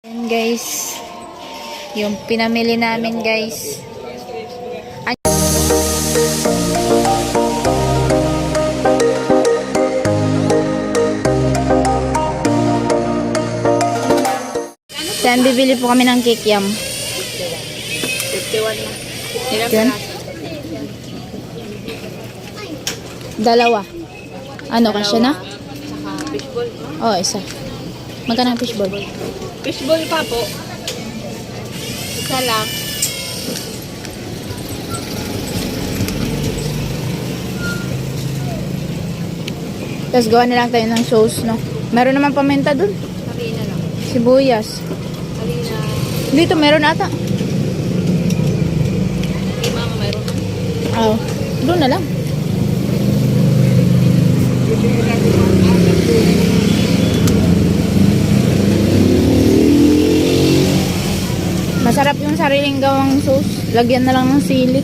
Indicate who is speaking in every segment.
Speaker 1: Ayan guys, yung pinamili namin guys. Saan bibili po kami ng kikiam?
Speaker 2: 51 na.
Speaker 1: Yun? Dalawa. Ano, kasya na?
Speaker 2: Saka fishball.
Speaker 1: Oh, isa. Magkano ang fishball?
Speaker 2: Fishball pa po. Isa lang.
Speaker 1: Tapos gawa na lang tayo ng sauce, no? Meron naman paminta dun.
Speaker 2: Harina lang.
Speaker 1: Sibuyas.
Speaker 2: Harina.
Speaker 1: Dito, meron ata.
Speaker 2: Kay mama mayroon na.
Speaker 1: Oh, doon na lang. Masarap yung sariling gawang sauce. Lagyan na lang ng sili.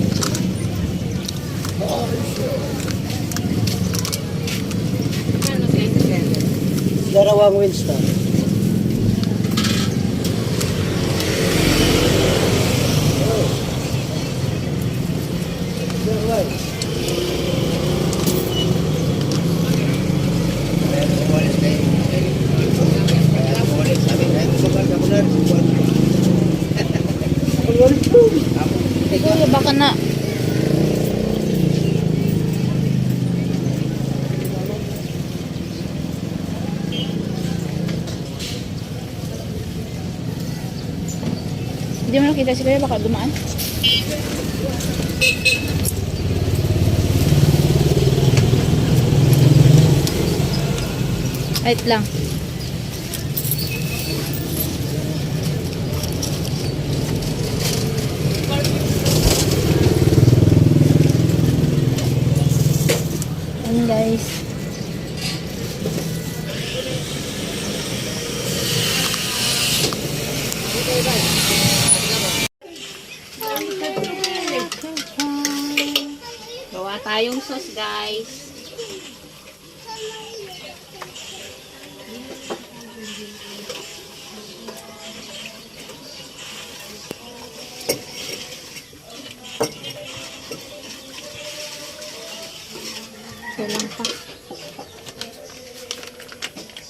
Speaker 2: Ano kayo?
Speaker 3: Darawang Winston.
Speaker 1: Siguro baka na. Hindi mo nakita si Kuya, baka dumaan. Wait lang. Ayan guys.
Speaker 2: Gawa tayong sauce, guys.
Speaker 1: Kulang pa.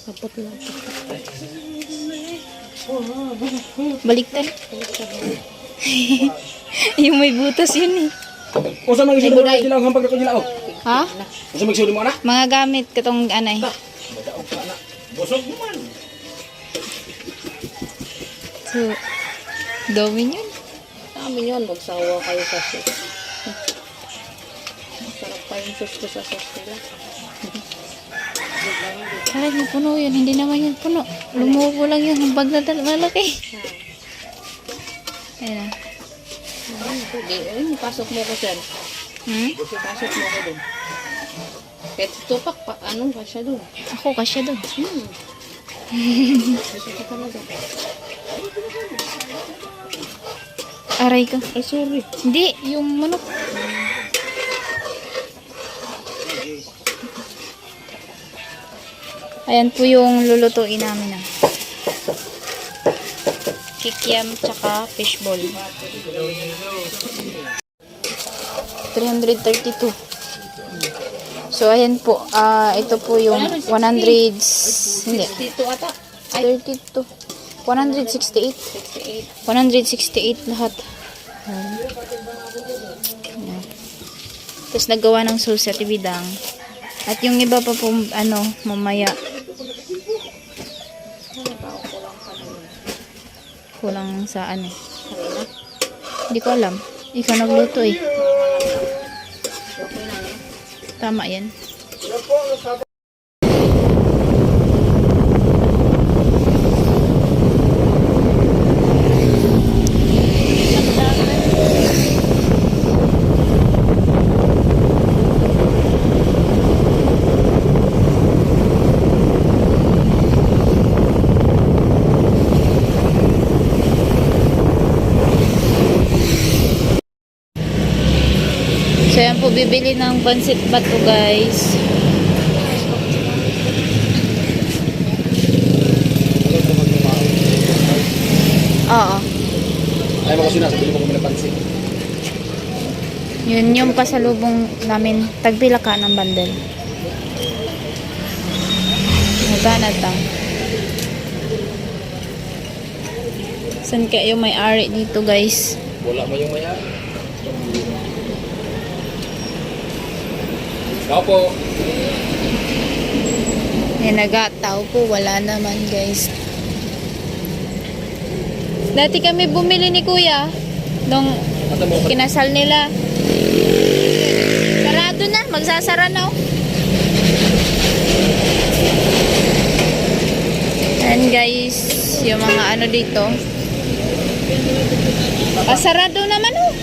Speaker 1: Kapot lang. Baliktad. Yung may butas yun eh.
Speaker 3: O sa mga isulo na dilaw hampag ko dilaw.
Speaker 1: Ha?
Speaker 3: O sa mga isulo mo na?
Speaker 1: Mga gamit katong anay.
Speaker 3: Madaog ka na. Busog mo man.
Speaker 1: So, dawin yun.
Speaker 2: Amin yun, magsawa kayo sa sauce. Masarap pa yung sauce ko sa sauce nila.
Speaker 1: Kahit mo puno yun, hindi naman yun puno. Lumubo lang yun, ang bag na malaki. Ayan na.
Speaker 2: Pasok mo ko siya. Pasok mo ko dun. Kahit tupak, anong pa siya dun?
Speaker 1: Ako kasya doon.
Speaker 2: Gusto ko talaga.
Speaker 1: Aray ko.
Speaker 2: Ay, sorry.
Speaker 1: Hindi, yung manok. Ayan po yung lulutuin namin. Kikiam tsaka fishball. 332. So, ayan po. Ito po yung 100... Hindi.
Speaker 2: Dito ata.
Speaker 1: 32. 168. 168 lahat. Ayan. Tapos naggawa ng sauce at ibidang. At yung iba pa po, mamaya. Kulang sa ano. Hindi ko alam. Ikaw nagluto eh. Tama yan. So, yan po, bibili ng pansit bato, guys. Oo.
Speaker 3: Ay, mga suna, sabi mo kung pinapansin.
Speaker 1: Yun yung pasalubong namin. Tagpila ka ng bundle. Magana ta. San kayo may ari dito guys?
Speaker 3: Wala mo yung maya. Ikaw po.
Speaker 1: May nagataw po. Wala naman guys. Dati kami bumili ni kuya. Nung
Speaker 3: Mata mo.
Speaker 1: kinasal nila. Sarado na. Magsasara na oh. And guys, yung mga ano dito. Sarado naman oh.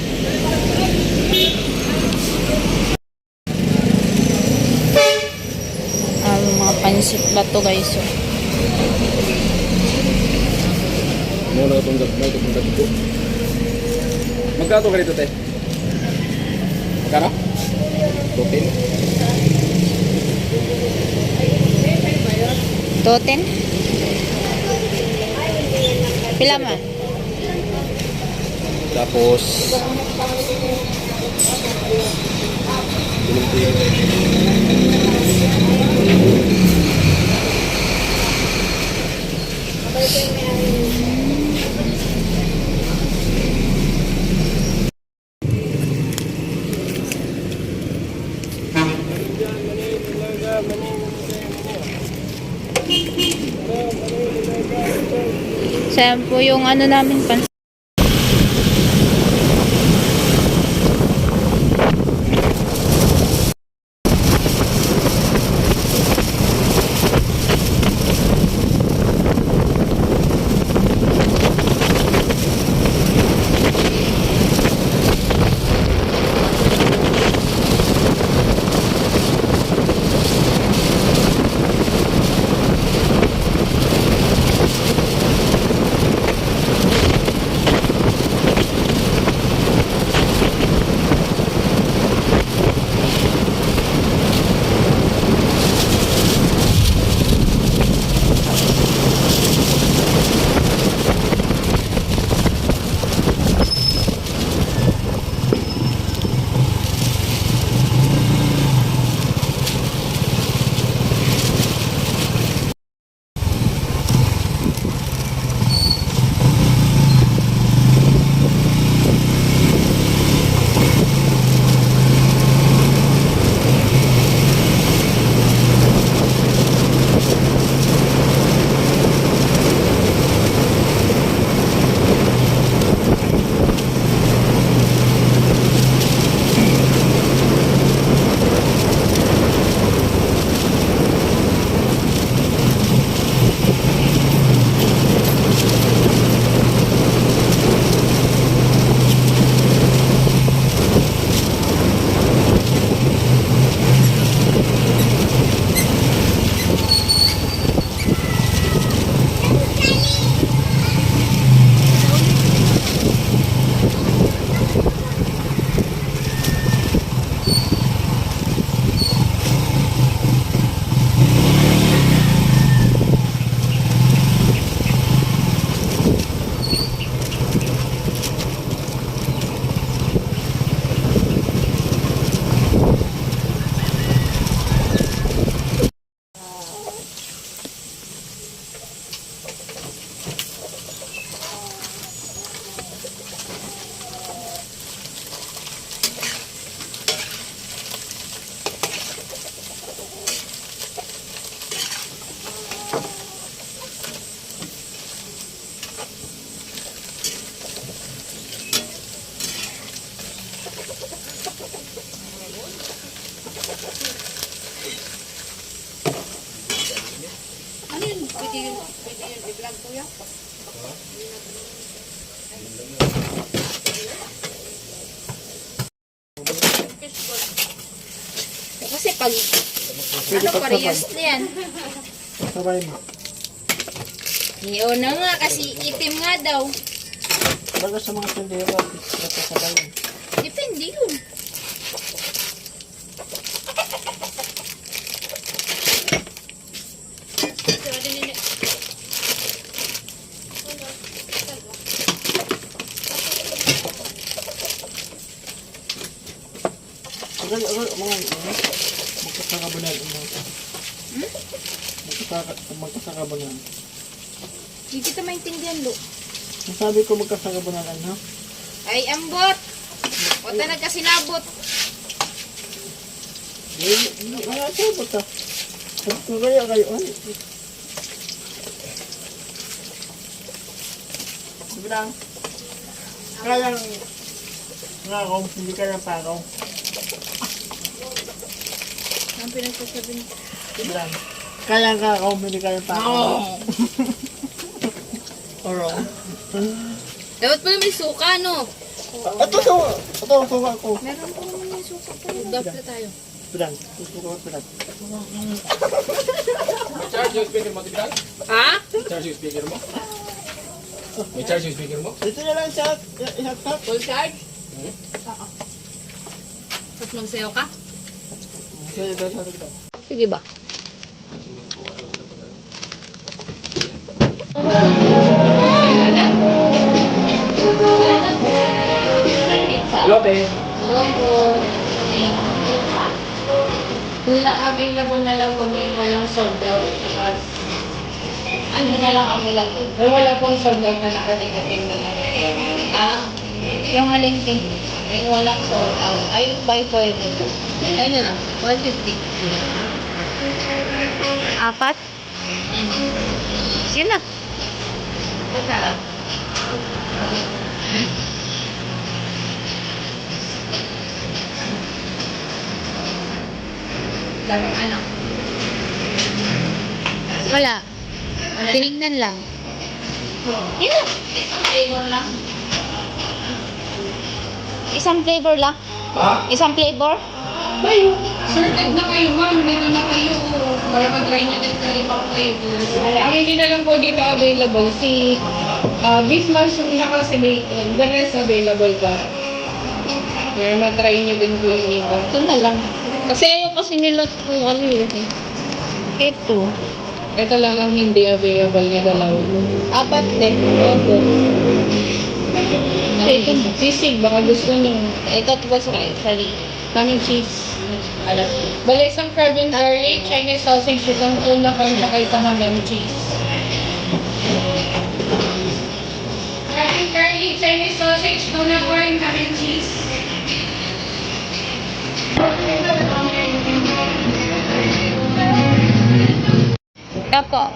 Speaker 1: Mga pansit ba to guys oh.
Speaker 3: Muna itong gagmay, itong gagmay. Magkano ka rito, te? Magkano? 12.
Speaker 1: Toten? Pila man?
Speaker 3: Tapos...
Speaker 1: Siya po yung ano namin pansit. Kasi pag ano parehas na yan.
Speaker 3: Sabay mo.
Speaker 1: Yun na nga kasi itim nga daw.
Speaker 3: Baga sa mga tindera, sabay mo.
Speaker 1: Depende yun.
Speaker 4: Magkakakabanan. Magkakakabanan.
Speaker 1: Hindi kita maintindihan, Lo.
Speaker 4: Masabi ko magkakakabanan, ha?
Speaker 1: Ay, ambot! O ta nagkasinabot.
Speaker 4: Mga sabot, ha? Kung kaya kayo, ano? Bilang, kayang ngakaw, hindi kayang pakaw.
Speaker 1: Ang pinagsasabi niya.
Speaker 4: Bilang, kayang ngakaw, hindi kayang pakaw. Oro.
Speaker 2: Dapat pala may suka, no?
Speaker 4: Ito, suka ko.
Speaker 1: Meron po naman yung suka pa.
Speaker 2: Dapat tayo.
Speaker 4: Bilang, suka ko, bilang.
Speaker 3: May charge yung speaker mo, Tibidang?
Speaker 2: Ha?
Speaker 3: May charge yung speaker mo? May charge yung speaker mo?
Speaker 4: Ito na lang siya, ihagtak.
Speaker 2: Full charge? Tapos magsayaw ka? Sige ba?
Speaker 3: Lote.
Speaker 5: Available na lang kung may walang sold out. Ano na lang available? Kung wala pong sold out na nakaligating na lang.
Speaker 1: Yung alente.
Speaker 5: Yung walang sold out. Ay, buy for it.
Speaker 2: Ayun na, 150.
Speaker 1: Apat? Sige na.
Speaker 5: Basta lang. Dapat ano?
Speaker 1: Wala. Tinignan lang.
Speaker 5: Yun lang. Flavor lang.
Speaker 1: Isang flavor lang. Isang flavor?
Speaker 5: Bayo, sorted na kayo ma'am. Meron na kayo. Para mag-try na din sa ibang flavor. Ang hindi na lang po dito available si beef mushroom na kasi bacon. The rest available pa. Para mag-try nyo din po yung iba.
Speaker 1: Ito na lang.
Speaker 5: Kasi ayaw kasi nila po ano yun.
Speaker 1: Ito.
Speaker 5: Ito lang ang hindi available na dalaw.
Speaker 1: Apat din.
Speaker 5: Opo.
Speaker 1: Chicken.
Speaker 5: Sisig, baka gusto nyo.
Speaker 1: Ito, diba sorry.
Speaker 5: Kaming cheese. Bale, isang crab and curry, Chinese sausage, isang tuna crab, saka isang ham cheese. Crab and curry, Chinese sausage, tuna corn, ham and cheese.
Speaker 1: Ito po.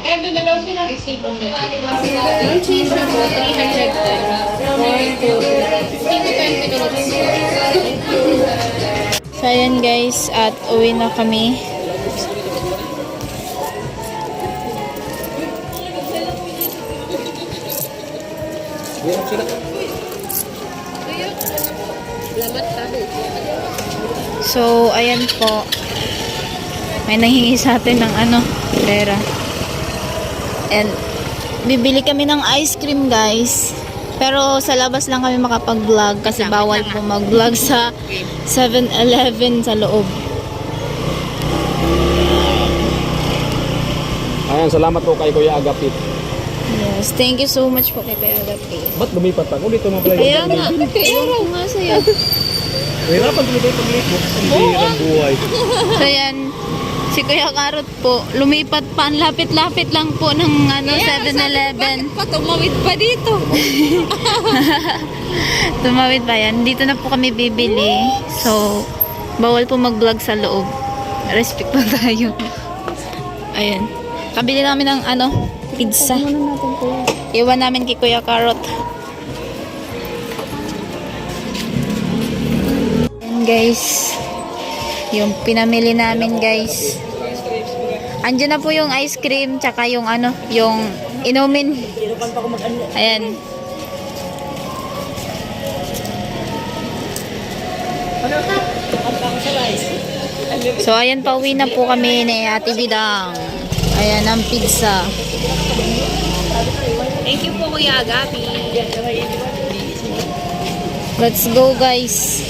Speaker 5: And then, dalaw sila receipt mo.
Speaker 2: Yung cheese na po, 300
Speaker 1: So, ayan guys. At uwi na kami.
Speaker 3: Hirap sila.
Speaker 2: Lamat tayo.
Speaker 1: So, ayan po. May nanghingi sa atin ng pera. And, bibili kami ng ice cream, guys. Pero, sa labas lang kami makapag-vlog kasi bawal po mag-vlog sa 7-Eleven sa loob.
Speaker 3: Ayan, salamat po kay Kuya Agapit.
Speaker 1: Yes, thank you so much po kay Kuya Agape.
Speaker 3: Ba't lumipat pa? Kung dito mo pala
Speaker 1: Kaya nga sa'yo.
Speaker 3: Hirapan ko dito paglipat. Hindi ang buhay.
Speaker 1: So, ayan. Si Kuya Karot po, lumipat pa. Ang lapit-lapit lang po ng 7-Eleven.
Speaker 2: Tumawid pa dito.
Speaker 1: Tumawid pa yan. Dito na po kami bibili. So, bawal po mag-vlog sa loob. Respect pa tayo. Ayan. Kabili namin ng pizza. Iwan namin kay Kuya Karot. Ayan guys. Yung pinamili namin guys. Andiyan na po yung ice cream tsaka yung yung inumin. Ayan. So ayan, pauwi na po kami ni Ate Bidang. Ayan ang pizza.
Speaker 2: Thank you po, Kuya Agapi.
Speaker 1: Let's go, guys.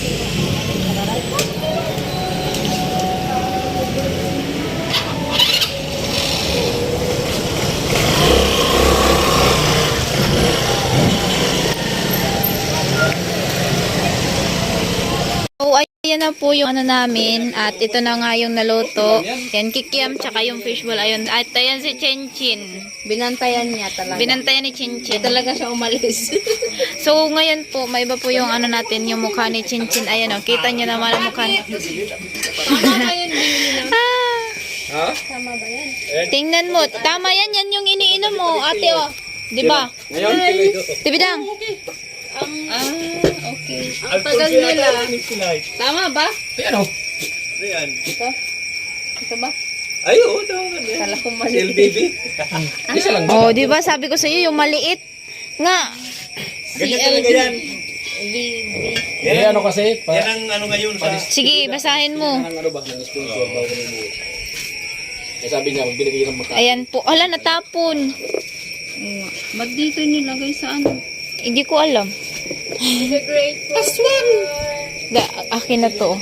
Speaker 1: So, ayan na po yung ano namin. At ito na nga yung naluto. Yan, kikiam, tsaka yung fishball. Ayun. At ayan si Chinchin.
Speaker 2: Binantayan niya talaga.
Speaker 1: Binantayan ni Chinchin.
Speaker 2: Talaga siya umalis.
Speaker 1: So, ngayon po, may iba po yung ano natin, yung mukha ni Chinchin. Ayan o, kita nyo naman ang mukha niya.
Speaker 3: Ha?
Speaker 1: Tingnan mo. Tama yan. Yan yung iniinom mo, ate o. Diba?
Speaker 3: Ngayon?
Speaker 1: Tibidang.
Speaker 2: Okay. Ang tagal nila. Tama ba?
Speaker 3: Ano?
Speaker 2: Ito ba?
Speaker 4: Ay, oo, tama nga.
Speaker 2: Kala ko mali.
Speaker 4: LBB.
Speaker 3: Isa lang ba?
Speaker 1: Oh, diba? Sabi ko sa iyo, yung maliit. Nga.
Speaker 4: Ganyan talaga yan.
Speaker 3: Yan ano kasi?
Speaker 4: Yan ang ano ngayon sa...
Speaker 1: Sige, basahin mo.
Speaker 3: Ang ano ba? Ng sponsor bago na mo. Kaya sabi niya, magbili kayo ng maka.
Speaker 1: Ayan po. Ala, natapon.
Speaker 2: Ba't dito nilagay sa ano?
Speaker 1: Hindi ko alam.
Speaker 5: The great
Speaker 1: Akin na to.